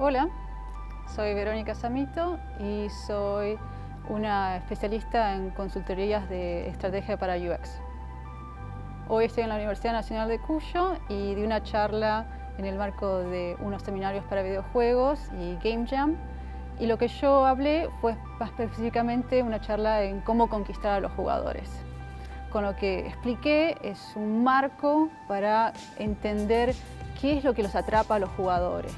Hola, soy Verónica Samito y soy una especialista en consultorías de estrategia para UX. Hoy estoy en la Universidad Nacional de Cuyo y di una charla en el marco de unos seminarios para videojuegos y Game Jam. Y lo que yo hablé fue más específicamente una charla en cómo conquistar a los jugadores. Con lo que expliqué es un marco para entender qué es lo que los atrapa a los jugadores,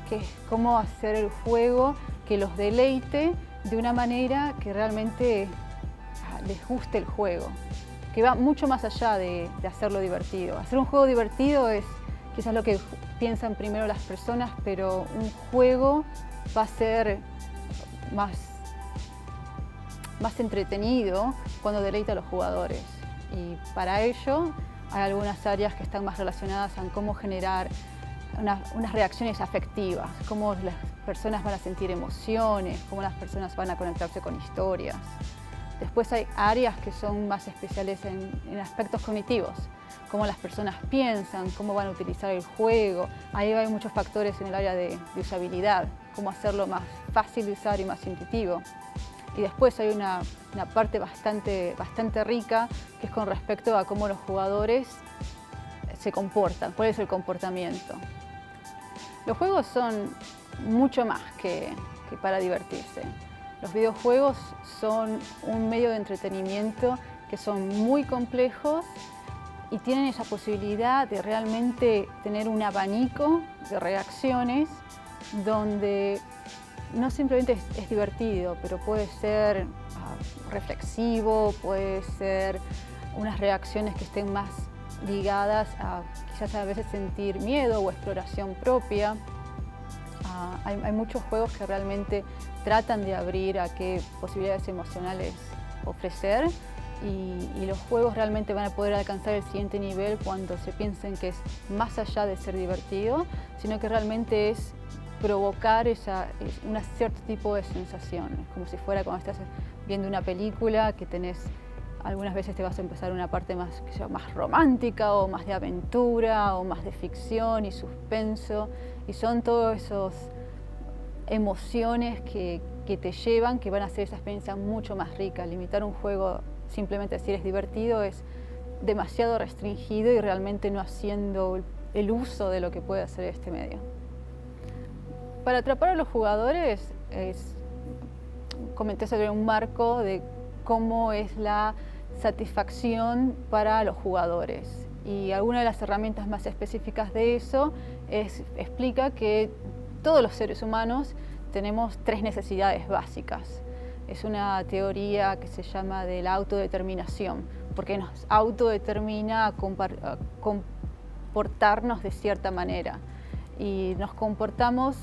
cómo hacer el juego que los deleite de una manera que realmente les guste el juego, que va mucho más allá de hacerlo divertido. Hacer un juego divertido es quizás lo que piensan primero las personas, pero un juego va a ser más entretenido cuando deleita a los jugadores. Y para ello hay algunas áreas que están más relacionadas a cómo generar unas reacciones afectivas, cómo las personas van a sentir emociones, cómo las personas van a conectarse con historias. Después hay áreas que son más especiales en aspectos cognitivos, cómo las personas piensan, cómo van a utilizar el juego. Ahí hay muchos factores en el área de usabilidad, cómo hacerlo más fácil de usar y más intuitivo. Y después hay una parte bastante rica que es con respecto a cómo los jugadores se comportan, cuál es el comportamiento. Los juegos son mucho más que para divertirse. Los videojuegos son un medio de entretenimiento que son muy complejos y tienen esa posibilidad de realmente tener un abanico de reacciones donde no simplemente es divertido, pero puede ser reflexivo, puede ser unas reacciones que estén más ligadas a quizás a veces sentir miedo o exploración propia. Hay muchos juegos que realmente tratan de abrir a qué posibilidades emocionales ofrecer y los juegos realmente van a poder alcanzar el siguiente nivel cuando se piensen que es más allá de ser divertido, sino que realmente es provocar un cierto tipo de sensación, como si fuera cuando estás viendo una película que algunas veces te vas a empezar una parte más romántica o más de aventura o más de ficción y suspenso y son todas esas emociones que te llevan, que van a hacer esa experiencia mucho más rica. Limitar un juego simplemente a decir es divertido es demasiado restringido y realmente no haciendo el uso de lo que puede hacer este medio. Para atrapar a los jugadores comenté sobre un marco de cómo es la satisfacción para los jugadores. Y alguna de las herramientas más específicas de eso explica que todos los seres humanos tenemos 3 necesidades básicas. Es una teoría que se llama de la autodeterminación, porque nos autodetermina a comportarnos de cierta manera. Y nos comportamos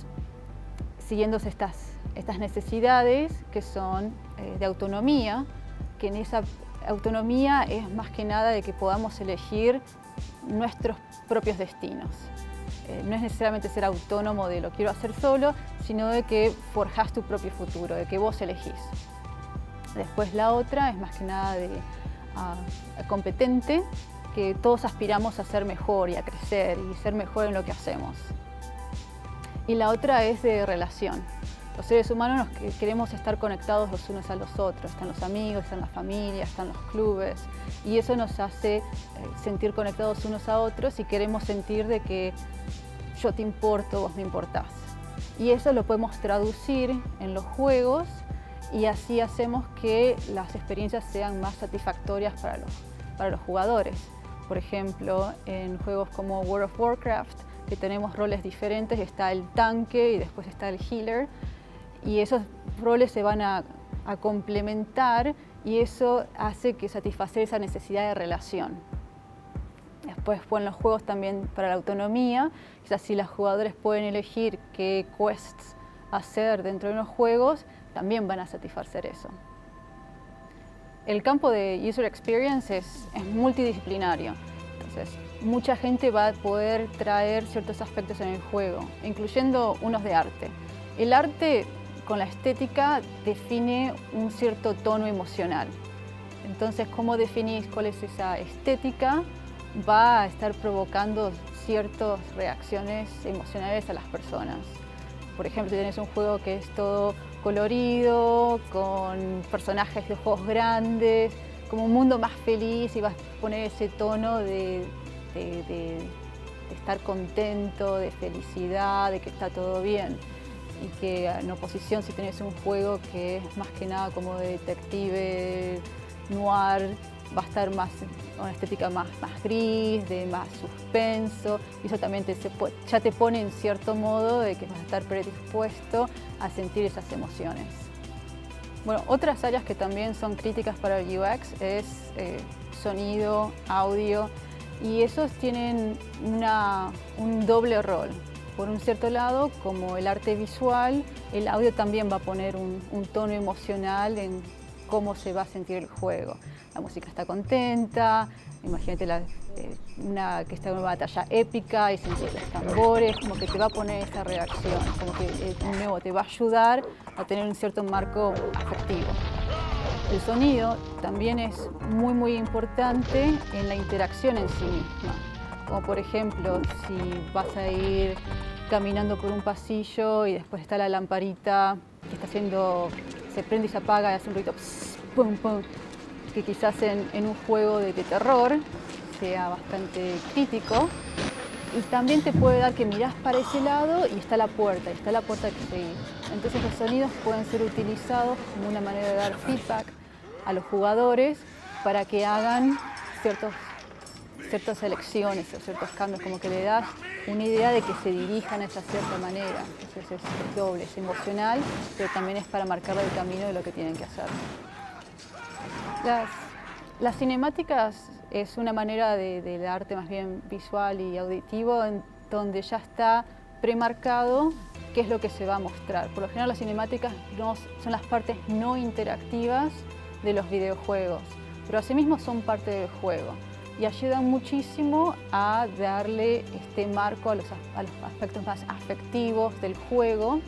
siguiendo estas necesidades que son de autonomía, que en esa autonomía es más que nada de que podamos elegir nuestros propios destinos. No es necesariamente ser autónomo de lo quiero hacer solo, sino de que forjás tu propio futuro, de que vos elegís. Después la otra es más que nada de competente, que todos aspiramos a ser mejor y a crecer y ser mejor en lo que hacemos. Y la otra es de relación. Los seres humanos queremos estar conectados los unos a los otros. Están los amigos, están las familias, están los clubes. Y eso nos hace sentir conectados unos a otros y queremos sentir de que yo te importo, vos me importás. Y eso lo podemos traducir en los juegos y así hacemos que las experiencias sean más satisfactorias para los jugadores. Por ejemplo, en juegos como World of Warcraft, que tenemos roles diferentes, está el tanque y después está el healer. Y esos roles se van a complementar y eso hace que satisfacer esa necesidad de relación. Después, en los juegos también para la autonomía, quizás si los jugadores pueden elegir qué quests hacer dentro de los juegos, también van a satisfacer eso. El campo de User Experience es multidisciplinario. Entonces, mucha gente va a poder traer ciertos aspectos en el juego, incluyendo unos de arte. El arte con la estética define un cierto tono emocional. Entonces, cómo definís cuál es esa estética va a estar provocando ciertas reacciones emocionales a las personas. Por ejemplo, si tenés un juego que es todo colorido, con personajes de ojos grandes, como un mundo más feliz, y vas a poner ese tono de estar contento, de felicidad, de que está todo bien. Y que en oposición, si tenés un juego que es más que nada como de detective, noir, va a estar más con una estética más gris, de más suspenso, y eso también ya te pone en cierto modo de que vas a estar predispuesto a sentir esas emociones. Bueno, otras áreas que también son críticas para el UX es sonido, audio, y esos tienen un doble rol. Por un cierto lado, como el arte visual, el audio también va a poner un tono emocional en cómo se va a sentir el juego. La música está contenta, imagínate que está en una batalla épica y sentís los tambores, como que te va a poner esa reacción, como que nuevo te va a ayudar a tener un cierto marco afectivo. El sonido también es muy importante en la interacción en sí misma. Como por ejemplo, si vas a ir caminando por un pasillo y después está la lamparita que está se prende y se apaga y hace un ruido pss, pum, pum, que quizás en un juego de terror sea bastante crítico. Y también te puede dar que mirás para ese lado y está la puerta que seguir. Entonces los sonidos pueden ser utilizados como una manera de dar feedback a los jugadores para que hagan ciertas elecciones o ciertos cambios, como que le das una idea de que se dirijan de esa cierta manera. Entonces es doble, es emocional, pero también es para marcarle el camino de lo que tienen que hacer. Las cinemáticas es una manera de arte más bien visual y auditivo, en donde ya está premarcado qué es lo que se va a mostrar. Por lo general las cinemáticas son las partes no interactivas de los videojuegos, pero asimismo son parte del juego y ayudan muchísimo a darle este marco a los aspectos más afectivos del juego,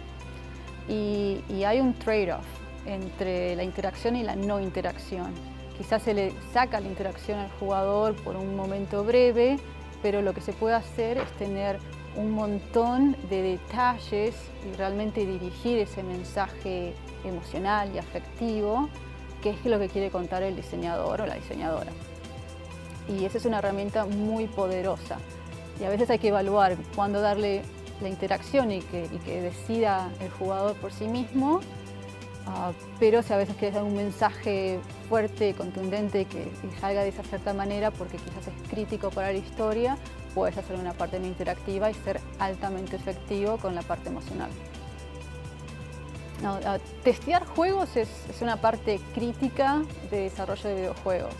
y hay un trade-off entre la interacción y la no interacción. Quizás se le saca la interacción al jugador por un momento breve, pero lo que se puede hacer es tener un montón de detalles y realmente dirigir ese mensaje emocional y afectivo, que es lo que quiere contar el diseñador o la diseñadora. Y esa es una herramienta muy poderosa. Y a veces hay que evaluar cuándo darle la interacción y que decida el jugador por sí mismo, pero si a veces quieres dar un mensaje fuerte, contundente, que salga de esa cierta manera porque quizás es crítico para la historia, puedes hacer una parte no interactiva y ser altamente efectivo con la parte emocional. Testear juegos es una parte crítica de desarrollo de videojuegos.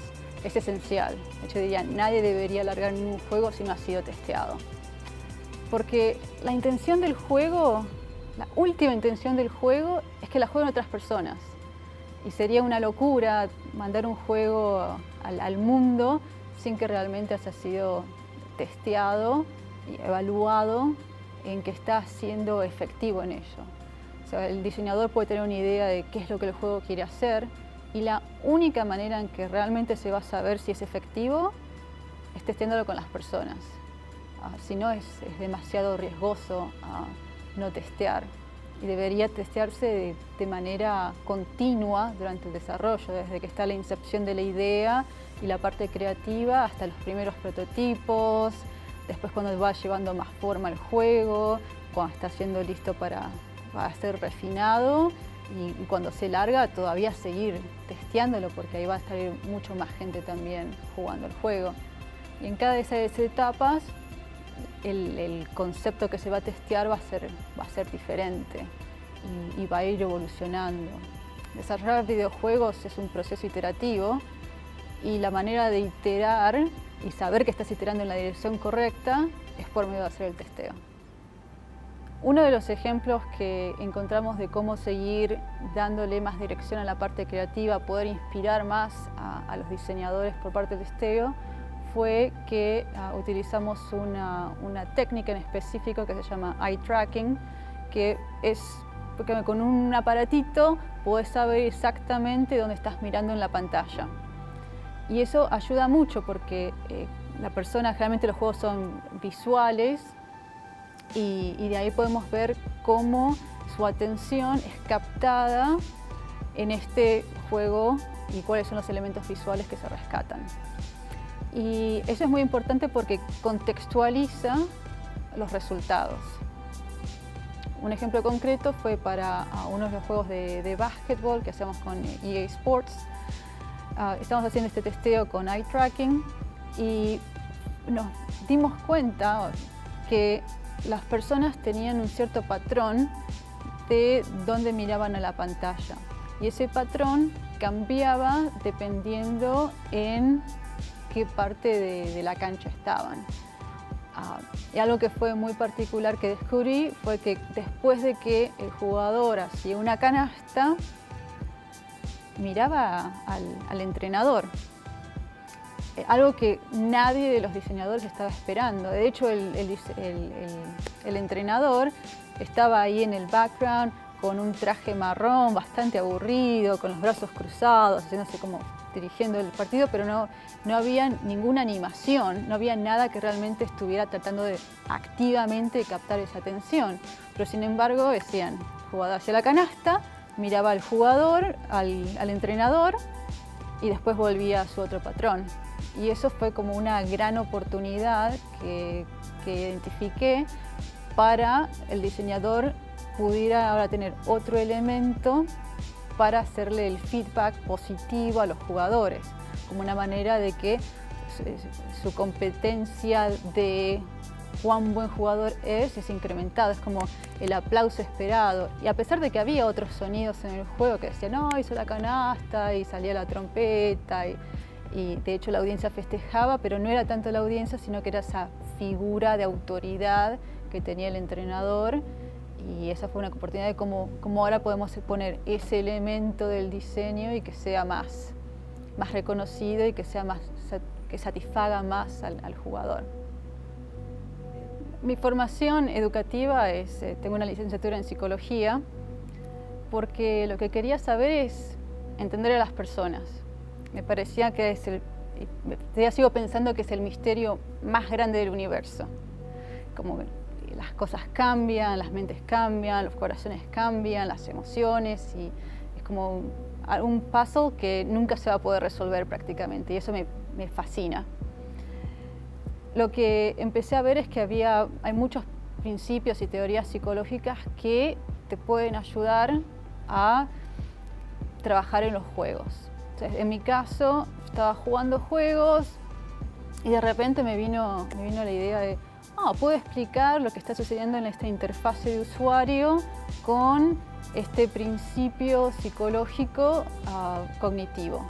Es esencial. De hecho, diría, nadie debería largar ningún juego si no ha sido testeado. Porque la intención del juego, la última intención del juego, es que la jueguen otras personas. Y sería una locura mandar un juego al mundo sin que realmente haya sido testeado y evaluado en que está siendo efectivo en ello. O sea, el diseñador puede tener una idea de qué es lo que el juego quiere hacer, y la única manera en que realmente se va a saber si es efectivo es testeándolo con las personas. Si no, es demasiado riesgoso no testear, y debería testearse de manera continua durante el desarrollo, desde que está la incepción de la idea y la parte creativa hasta los primeros prototipos, después cuando va llevando más forma el juego, cuando está siendo listo para ser refinado, y cuando se larga todavía seguir testeándolo, porque ahí va a estar mucho más gente también jugando el juego. Y en cada de esas etapas el concepto que se va a testear va a ser diferente y va a ir evolucionando. Desarrollar videojuegos es un proceso iterativo, y la manera de iterar y saber que estás iterando en la dirección correcta es por medio de hacer el testeo. Uno de los ejemplos que encontramos de cómo seguir dándole más dirección a la parte creativa, poder inspirar más a los diseñadores por parte del testeo, fue que utilizamos una técnica en específico que se llama eye tracking, que es porque con un aparatito podés saber exactamente dónde estás mirando en la pantalla. Y eso ayuda mucho porque la persona, generalmente los juegos son visuales, y de ahí podemos ver cómo su atención es captada en este juego y cuáles son los elementos visuales que se rescatan. Y eso es muy importante porque contextualiza los resultados. Un ejemplo concreto fue para uno de los juegos de básquetbol que hacemos con EA Sports. Estamos haciendo este testeo con eye tracking y nos dimos cuenta que las personas tenían un cierto patrón de dónde miraban a la pantalla. Y ese patrón cambiaba dependiendo en qué parte de la cancha estaban. Y algo que fue muy particular que descubrí fue que después de que el jugador hacía una canasta, miraba al entrenador. Algo que nadie de los diseñadores estaba esperando. De hecho, el entrenador estaba ahí en el background con un traje marrón bastante aburrido, con los brazos cruzados, haciéndose como dirigiendo el partido, pero no había ninguna animación, no había nada que realmente estuviera tratando de activamente captar esa atención. Pero sin embargo, decían, jugador hacia la canasta, miraba al jugador, al entrenador y después volvía a su otro patrón. Y eso fue como una gran oportunidad que identifiqué para el diseñador pudiera ahora tener otro elemento para hacerle el feedback positivo a los jugadores, como una manera de que su competencia de cuán buen jugador es incrementado, es como el aplauso esperado. Y a pesar de que había otros sonidos en el juego que decían, no, hizo la canasta y salía la trompeta, y de hecho la audiencia festejaba, pero no era tanto la audiencia, sino que era esa figura de autoridad que tenía el entrenador. Y esa fue una oportunidad de cómo ahora podemos poner ese elemento del diseño y que sea más reconocido y que satisfaga más al jugador. Mi formación educativa tengo una licenciatura en psicología porque lo que quería saber es entender a las personas. Me parecía que todavía sigo pensando que es el misterio más grande del universo. Como las cosas cambian, las mentes cambian, los corazones cambian, las emociones, y es como un puzzle que nunca se va a poder resolver prácticamente, y eso me fascina. Lo que empecé a ver es que hay muchos principios y teorías psicológicas que te pueden ayudar a trabajar en los juegos. Entonces, en mi caso, estaba jugando juegos y de repente me vino la idea de puedo explicar lo que está sucediendo en esta interfase de usuario con este principio psicológico cognitivo.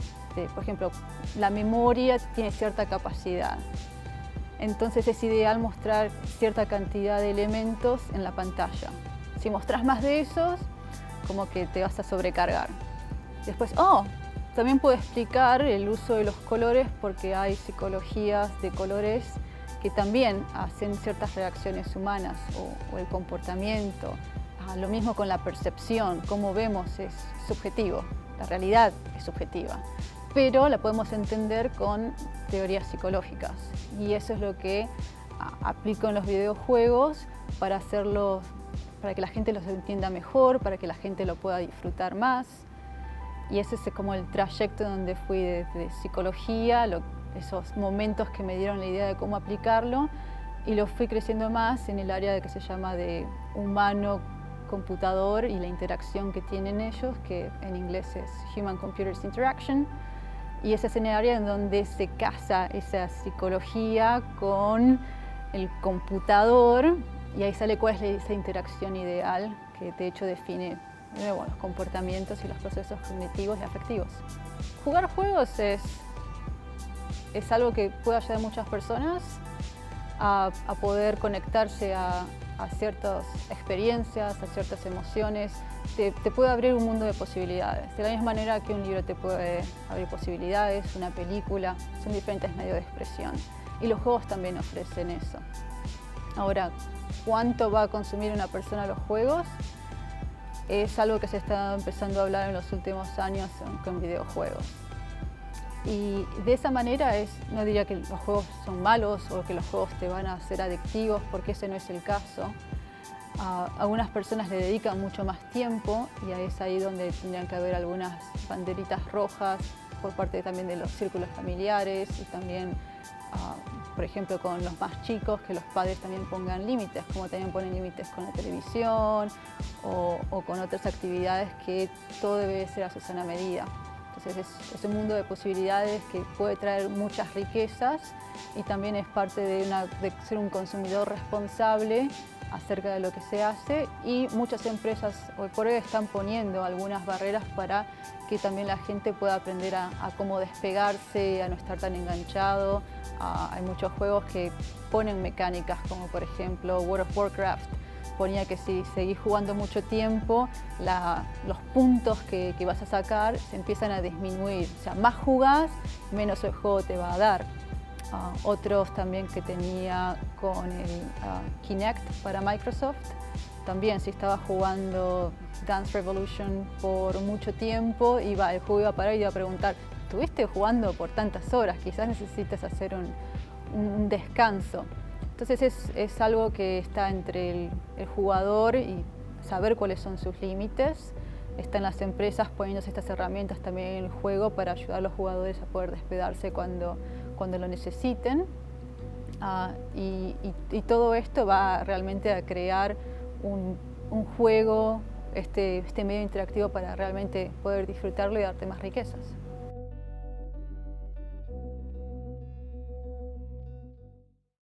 Por ejemplo, la memoria tiene cierta capacidad. Entonces es ideal mostrar cierta cantidad de elementos en la pantalla. Si mostrás más de esos, como que te vas a sobrecargar. Después, también puedo explicar el uso de los colores porque hay psicologías de colores que también hacen ciertas reacciones humanas o el comportamiento. Lo mismo con la percepción, cómo vemos es subjetivo, la realidad es subjetiva, pero la podemos entender con teorías psicológicas y eso es lo que aplico en los videojuegos para que la gente los entienda mejor, para que la gente lo pueda disfrutar más. Y ese es como el trayecto donde fui de psicología, esos momentos que me dieron la idea de cómo aplicarlo, y lo fui creciendo más en el área que se llama de humano-computador y la interacción que tienen ellos, que en inglés es Human Computers Interaction, y ese es el área en donde se casa esa psicología con el computador y ahí sale cuál es esa interacción ideal que de hecho define los comportamientos y los procesos cognitivos y afectivos. Jugar juegos es algo que puede ayudar a muchas personas a poder conectarse a ciertas experiencias, a ciertas emociones. Te puede abrir un mundo de posibilidades. De la misma manera que un libro te puede abrir posibilidades, una película, son diferentes medios de expresión. Y los juegos también ofrecen eso. Ahora, ¿cuánto va a consumir una persona los juegos? Es algo que se está empezando a hablar en los últimos años con videojuegos. Y de esa manera no diría que los juegos son malos o que los juegos te van a hacer adictivos, porque ese no es el caso. Algunas personas le dedican mucho más tiempo y es ahí donde tendrían que haber algunas banderitas rojas por parte también de los círculos familiares y también, por ejemplo, con los más chicos, que los padres también pongan límites, como también ponen límites con la televisión o con otras actividades, que todo debe ser a su sana medida. Entonces es un mundo de posibilidades que puede traer muchas riquezas y también es parte de ser un consumidor responsable acerca de lo que se hace, y muchas empresas hoy por hoy están poniendo algunas barreras para que también la gente pueda aprender a cómo despegarse, a no estar tan enganchado. Hay muchos juegos que ponen mecánicas, como por ejemplo World of Warcraft ponía que si seguís jugando mucho tiempo, los puntos que vas a sacar se empiezan a disminuir. O sea, más jugás, menos el juego te va a dar. Otros también que tenía con el Kinect para Microsoft, también si estabas jugando Dance Revolution por mucho tiempo, el juego iba a parar y iba a preguntar, ¿estuviste jugando por tantas horas? Quizás necesites hacer un descanso. Entonces es algo que está entre el jugador y saber cuáles son sus límites. Están las empresas poniéndose estas herramientas también en el juego para ayudar a los jugadores a poder despegarse cuando lo necesiten. Y todo esto va realmente a crear un juego, este medio interactivo, para realmente poder disfrutarlo y darte más riquezas.